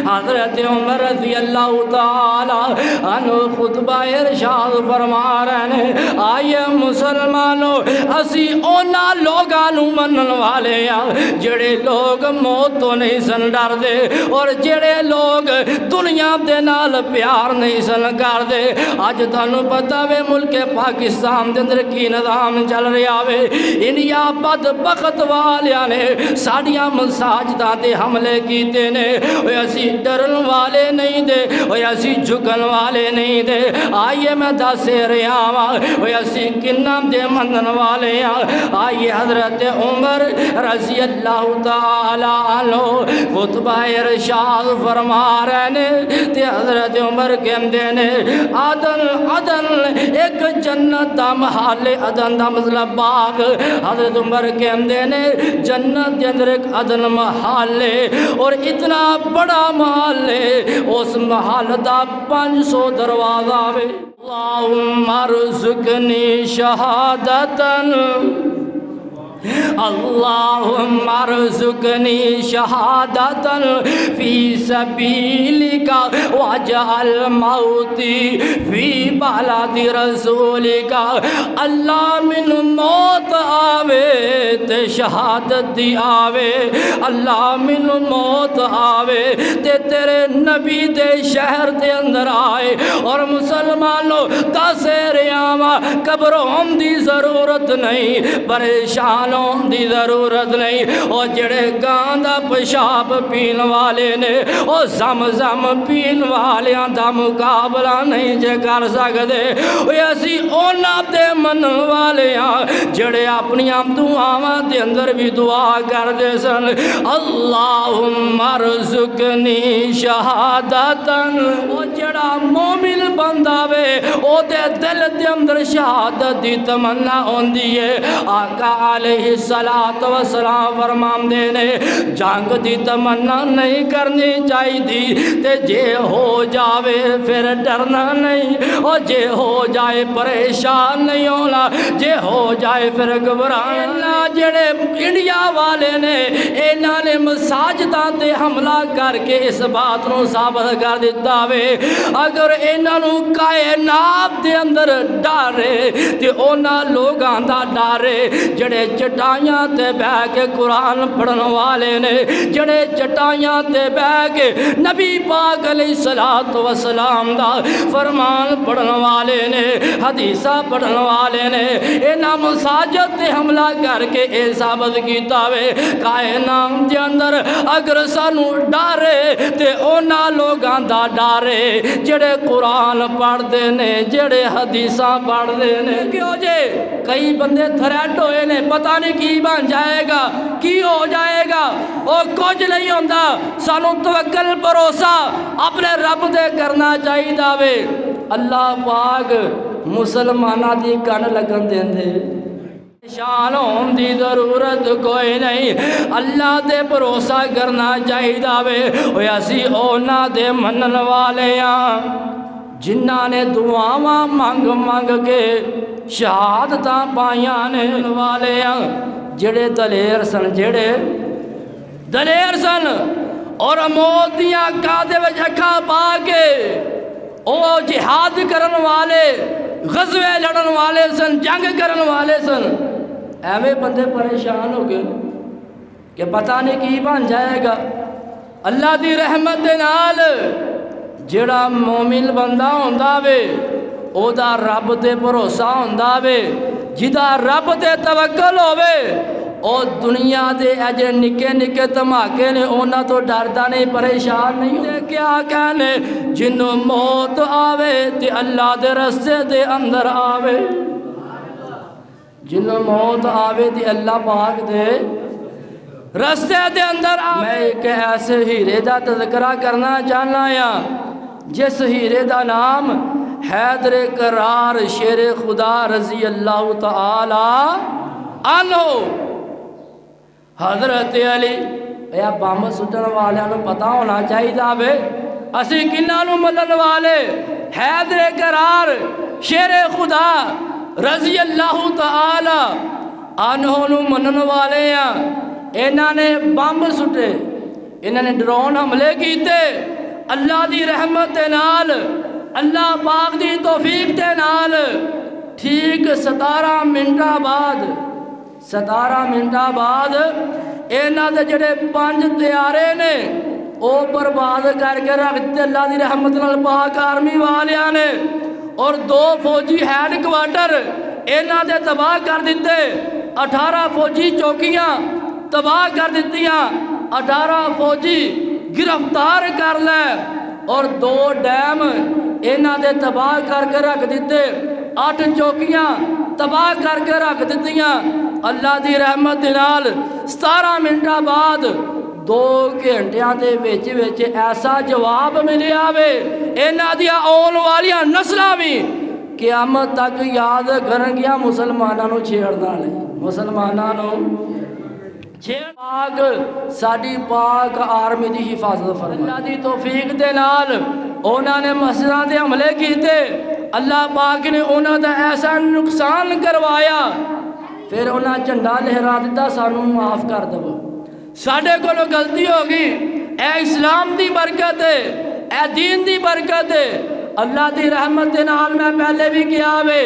حضرت عمر رضی اللہ تعالی عنہ خطبہ ارشاد فرما رہے ہیں آئیے مسلمانوں اسی اونا لوگاں نو منن والے ہیں جڑے لوگ موت تو نہیں سن ڈر دے اور جڑے لوگ دنیا دے نال پیار نہیں سن کر دے اج تانوں پتہ وے ملک پاکستان دے اندر کی نظام چل رہا وے انڈیا بدبخت والیاں نے ساڈیاں مساجداں تے حملے کیتے نے اوے اسی ڈرن والے نہیں دے اوے اسی جھکن والے نہیں دے آئیے میں دس رہا وا اوے اسی کناں دے منن والے ہیں آئیے حضرت عمر رضی اللہ تعالی عنہ خطبہ ارشاد فرما رہے نے تے حضرت عمر کہندے نے عدن ایک جنت دا محل عدن دا مطلب باغ حضرت عمر کہندے نے جنت دے اندر ایک عدن محل ہے اور اتنا بڑا محل ہے اس محل دا 500 دروازہ ہے اللہم ارزقنی شہادتن اللہم ارزقنی شہادتن فی سبیلک واجعل موتی فی بلد رسولک اللہ من موت آوے تے شہادت دی آوے اللہ من موت آوے تے تیرے نبی دے شہر دے اندر آئے اور مسلمانوں دسے ریاما قبروں دی ضرورت نہیں پریشان دی ضرورت نہیں او جڑے گاندا پیشاب پین والے نے او زمزم پین والیاں دا مقابلہ نہیں جے کر سکدے اوے اسی اونا تے من والے ہاں جڑے اپنی دعاواں دے اندر بھی دعا کردے سن اللہم ارزقنی شہادتن او جڑا مومن بندہ وے او دے دل دے اندر شہادت دی تمنا ہوندی ہے آقا علیہ السلام فرمان دینے جنگ دی تمنا نہیں کرنی چاہی دی تے جے ہو جاوے پھر ڈرنا نہیں اور جے ہو جائے پریشان نہیں ہونا جے ہو جائے پھر گھبرانا جڑے انڈیا والے نے انہاں نے مساجداں تے حملہ کر کے اس بات نو ثابت کر دیتا وے اگر انہاں نو کائنات دے اندر ڈارے تے انہاں لوگاں دا ڈارے جڑے چٹائیاں تے بہ کے قرآن پڑھن والے نے جڑے چٹائیاں تے بہ کے نبی پاک علیہ السلام دا فرمان پڑھن والے نے حدیثہ پڑھن والے نے انہاں مساجد تے حملہ کر کے اے ثابت کیتا وے کائنات دے اندر اگر سانو ڈارے تے انہاں لوگاں دا ڈارے جڑے قرآن پڑھ دے نے جڑے حدیثاں پڑھ دے نے کیوں جے کئی بندے تھریٹ ہوئے نے پتہ نہیں کی بن جائے گا کی ہو جائے گا اور کچھ نہیں ہوندہ سانو توکل بھروسہ اپنے رب دے کرنا چاہیے داوے اللہ پاک مسلمانہ دی کن لگن دیں دے شان ہون دی ضرورت کوئی نہیں اللہ دے بھروسہ کرنا چاہیے داوے اوہ اسی اونا دے منن والے ہیں جنہاں نے دعاواں مانگ مانگ کے شہادتاں پائیاں نے والے ہیں جڑے دلیر سن جڑے دلیر سن اور موت دیاں کادے وچ اکھا پا کے او جہاد کرن والے غزوے لڑن والے سن جنگ کرن والے سن ایویں بندے پریشان ہو گئے کہ پتہ نہیں کی بن جائے گا اللہ دی رحمت دے نال جڑا مومن بندہ ہوندا وے او دا رب تے بھروسہ ہوندا وے جدا رب تے توکل ہووے او دنیا دے اجے نکے نکے دھماکے نے اونا تو ڈردا نہیں پریشان نہیں تے کیا کہنے جنوں موت آوے تے اللہ دے رستے دے اندر آوے جنوں موت آوے تے اللہ پاک دے رستے دے اندر آوے میں ایک ایسے ہیرے دا تذکرہ کرنا چاہنا یا جس ہیرے دا نام حیدر کرار شیر خدا رضی اللہ تعالی عنہ حضرت علی اے بام سٹن والیاں نوں پتہ ہونا چاہیے دے اسی کناں نوں ملن والے حیدر کرار شیر خدا رضی اللہ تعالی عنہ نوں منن والے ہیں انہاں نے بم سٹے انہوں نے ڈرون حملے کیتے اللہ دی رحمت دے نال، اللہ پاک دی توفیق دے نال ٹھیک 17 منٹاں بعد انہاں دے جڑے 5 طیارے نے او برباد کر کے رکھ دتے اللہ دی رحمت نال پاک آرمی والیاں نے، اور 2 فوجی ہیڈ کوارٹر انہاں دے تباہ کر دیتے، 18 فوجی چوکیاں تباہ کر دیتیاں، 18 فوجی گرفتار کر لے، اور 2 ڈیم انہاں دے تباہ کر کے رکھ دیتے، 8 چوکیاں تباہ کر کے رکھ دیتیاں۔ اللہ دی رحمت دے نال 17 منٹاں بعد 2 گھنٹیاں دے وچ ایسا جواب ملیا وے انہاں دیاں آن والیاں نسلاں بھی قیامت تک یاد کرن گیا مسلماناں نوں چھیڑنا نہیں، مسلماناں نوں پاک ساڈی پاک آرمی دی حفاظت فرما۔ اللہ دی توفیق دے نال انہاں نے مسجداں تے حملے کیتے، اللہ پاک نے انہاں دا ایسا نقصان کروایا، پھر انہاں جھنڈا لہرا دیتا سانوں معاف کر دو، ساڈے کولوں غلطی ہو گئی، اے اسلام دی برکت ہے، اے دین دی برکت ہے۔ اللہ دی رحمت دے نال میں پہلے بھی کیا وے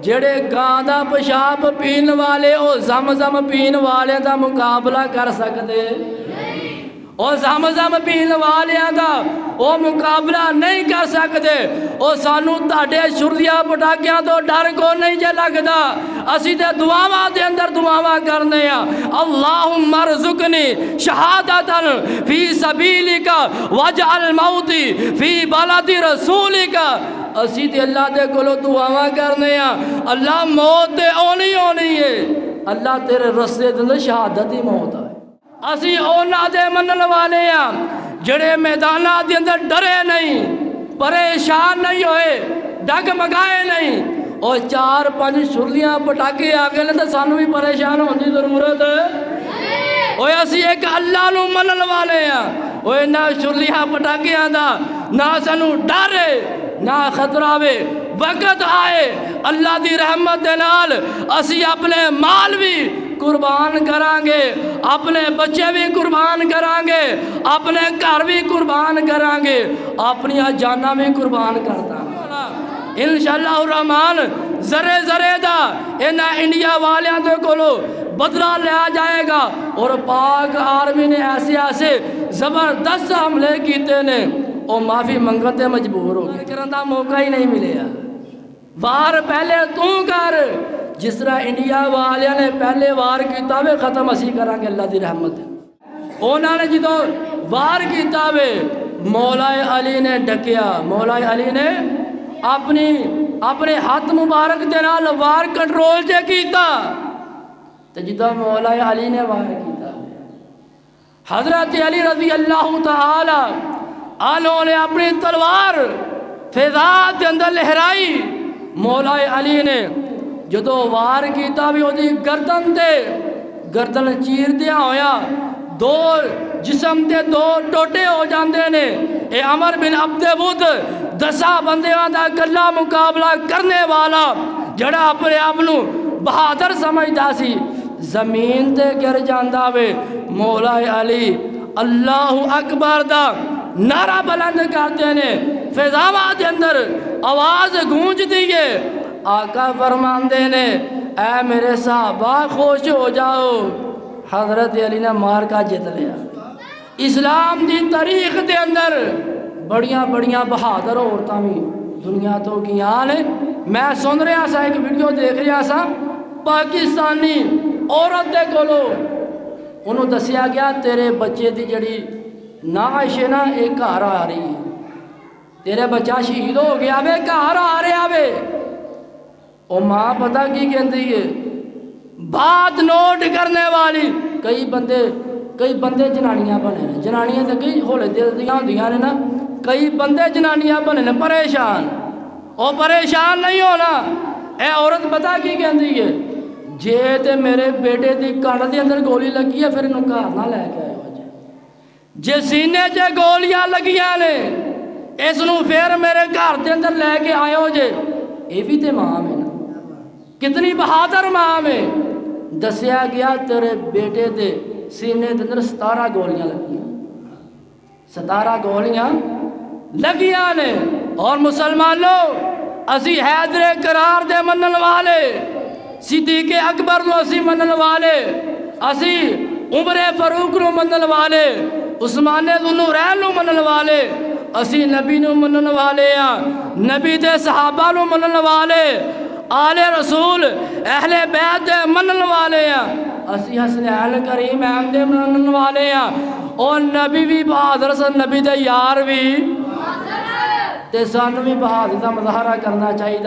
جڑے گاں دا پیشاب پین والے او زمزم پین والے دا مقابلہ کر سکتے، او زمزم پین والیاں دا او مقابلہ نہیں کر سکتے، او سانو تاڑے شرلیاں پٹاکیاں تو ڈر کو نہیں جے لگدا، اسی تے دعاواں دے اندر دعاواں کرنے ہیں، اللہم ارزقنی شہادتا فی سبیلک واجعل موتی فی بلد رسولک، اسی تے اللہ دے کولو دعاواں کرنے ہیں، اللہ موت تے ہونی ہے، اللہ تیرے رستے دے اندر شہادت ہی موت ہے۔ اسی اونا دے منن والے ہیں جڑے میدانہ دے اندر ڈرے نہیں، پریشان نہیں ہوئے، ڈگمگائے نہیں، اور 4-5 شرلیاں پٹاکے آگے لے تو سانو بھی پریشان ہونے کی ضرورت ہے۔ اوہ اسی ایک اللہ نو منن والے ہیں، اوہ نہ شرلیاں پٹاکیاں دا نہ سانو ڈرے نہ خطرہ وے، وقت آئے اللہ دی رحمت دے نال اسی اپنے مال بھی قربان کرانگے، اپنے بچے بھی قربان کرانگے، اپنے گھر بھی قربان کرانگے، اپنی جاناں بھی قربان کرتا انشاءاللہ الرحمن۔ ذرے ذرے دا انہاں انڈیا والیاں دے کولو بدلہ لیا جائے گا، اور پاک آرمی نے ایسے زبردست حملے کیتے نے او معافی منگتے مجبور ہو گئے، کرن دا موقع ہی نہیں ملے۔ وار پہلے تو کر جس طرح انڈیا والیاں نے پہلے وار کیتا وے، ختم اسی کرانگے اللہ دی رحمت ہے۔ انہاں نے جدو وار کیتا وے مولا علی نے ڈکیا، مولا علی نے اپنے ہاتھ مبارک دے نال وار کنٹرول جے کیتا، تو جدو مولا علی نے وار کیتا حضرت علی رضی اللہ تعالی عنہ نے اپنی تلوار فضا دے اندر لہرائی، مولا علی نے جدو وار کیتا بھی ہوتی گردن چیر دیا ہویا، 2 جسم دے 2 ٹوٹے ہو جاندے نے۔ اے عمر بن عبد ود 10 بندیاں دا کلا مقابلہ کرنے والا جڑا اپنے آپ نو بہادر سمجھدا سی، زمین تے گر جاندا وے، مولا علی اللہ اکبر دا نعرہ بلند کرتے نے، فضاواں دے اندر آواز گونج دیئے، آقا فرماندے نے اے میرے صحابہ خوش ہو جاؤ، حضرت علی نے مار کا جت لیا۔ اسلام دی تاریخ دے اندر بڑیاں بہادر عورتاں بھی دنیا تو گیاں نے۔ میں سن رہا سا ایک ویڈیو دیکھ رہا سا، پاکستانی عورت دے کولو انہوں دسیا گیا تیرے بچے دی جڑی نعش ہے نا ایک گھر آ رہی ہے، تیرے بچہ شہید ہو گیا وے، گھر آ رہا وے۔ او ماں پتہ کی کہندی ہے، بات نوٹ کرنے والی، کئی بندے جنانیاں بنے ہیں، جنانیاں تے کئی ہولے دل دیاں ہوندیاں نے نا، کئی بندے جنانیاں بنے ہیں پریشان، او پریشان نہیں ہونا۔ اے عورت پتہ کی کہندی ہے، جے تے میرے بیٹے دی کانڈ دے اندر گولی لگی ہے پھر انہوں گھر نہ لے کے آئے ہو جے سینے چے گولیاں لگیاں نے اس نو پھر میرے گھر دے اندر لے کے آئے ہو جے، اے بھی تے ماں میں نا، کتنی بہادر ماں میں۔ دسیا گیا تیرے بیٹے دے سینے دے اندر 17 گولیاں لگیاں، 17 گولیاں لگیاں نے اور مسلمانوں اسی حیدر کرار دے منن والے صدیق اکبر نو اسی منن والے اسی عمر فاروق نو منن والے عثمان ذو نورین نو منن والے اسی نبی نو منن والے ہاں نبی دے صحابہ نو منن والے آل رسول اہل بیت دے منن والے ہیں اسی حسنین کریم احمد دے منن والے ہیں اور نبی بھی بہادر سن نبی دے یار بھی تے سانو بھی بہادری دا مظاہرہ کرنا چاہیے